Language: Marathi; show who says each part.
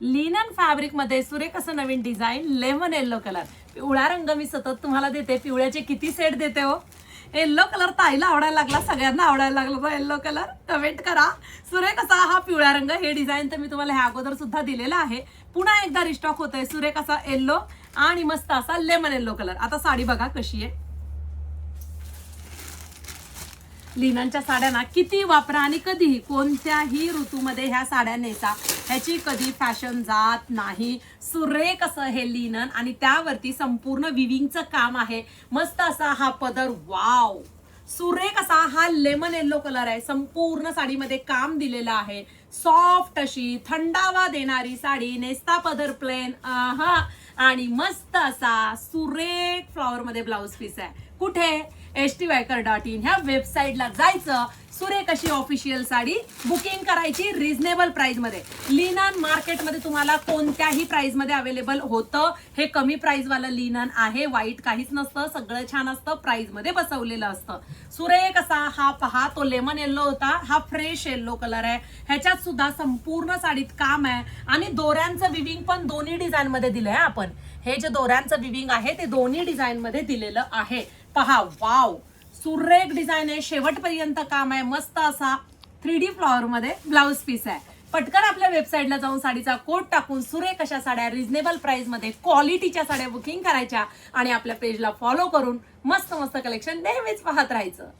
Speaker 1: लिनन फॅब्रिक मध्ये सुरेख असं नवीन डिझाईन लेमन येल्लो कलर. पिवळा रंग मी सतत तुम्हाला देते. पिवळ्याचे किती सेट देते हो. येल्लो कलर ताईला आवडायला लागला, सगळ्यांना आवडायला लागला येल्लो कलर. कमेंट करा. सुरेख असा हा पिवळा रंग. हे डिझाईन तर मी तुम्हाला ह्या अगोदर सुद्धा दिलेला आहे. पुन्हा एकदा रिस्टॉक होतोय. सुरेख असा येल्लो आणि मस्त असा लेमन येल्लो कलर. आता साडी बघा कशी आहे. लिननच्या साड्या ना किती वापरा आणि कधीही कोणत्याही ऋतूमध्ये ह्या साड्या नेसा, ह्याची कधी फॅशन जात नाही. सुरेख असं हे लिनन आणि त्यावरती संपूर्ण विविंगचं काम आहे. मस्त असा हा पदर. वाव, सुरेख असा हा लेमन येल्लो कलर आहे. संपूर्ण साडीमध्ये काम दिलेलं आहे. सॉफ्ट अशी थंडावा देणारी साडी. नेस्ता पदर प्लेन आणि मस्त असा सुरेख फ्लॉवर मध्ये ब्लाउज पीस आहे. कुठे? htviker.in ह्या वेबसाईटला जायचं. सुरेख अशी ऑफिशियल साडी बुकिंग करायची रिझनेबल प्राइस मध्ये. लिनन मार्केटमध्ये तुम्हाला कोणत्याही प्राइस मध्ये अवेलेबल होतं. हे कमी प्राइस वाला लिनन आहे. वाईट काहीच नसतं, सगळं छान असतं, प्राइस मध्ये बसवलेलं असतं. सुरेख असा हा पहा, तो लेमन येल्लो होता, हा फ्रेश येल्लो कलर आहे. ह्याच्यात सुद्धा संपूर्ण साडीत काम आहे आणि दोऱ्यांचं विविंग पण दोन्ही डिझाईन मध्ये दिलंय. आपण हे जे दोऱ्यांचं विविंग आहे ते दोन्ही डिझाईन मध्ये दिलेलं आहे. पहा, वाव, सुरेख डिझाईन आहे. शेवटपर्यंत काम आहे. मस्त असा 3D फ्लॉवर मध्ये ब्लाउज पीस आहे. पटकन आपल्या वेबसाईटला जाऊन साडीचा कोड टाकून सुरेख अशा साड्या रिझनेबल प्राइस मध्ये क्वालिटीच्या साड्या बुकिंग करायच्या आणि आपल्या पेजला फॉलो करून मस्त मस्त कलेक्शन नेहमीच पाहत राहायचं.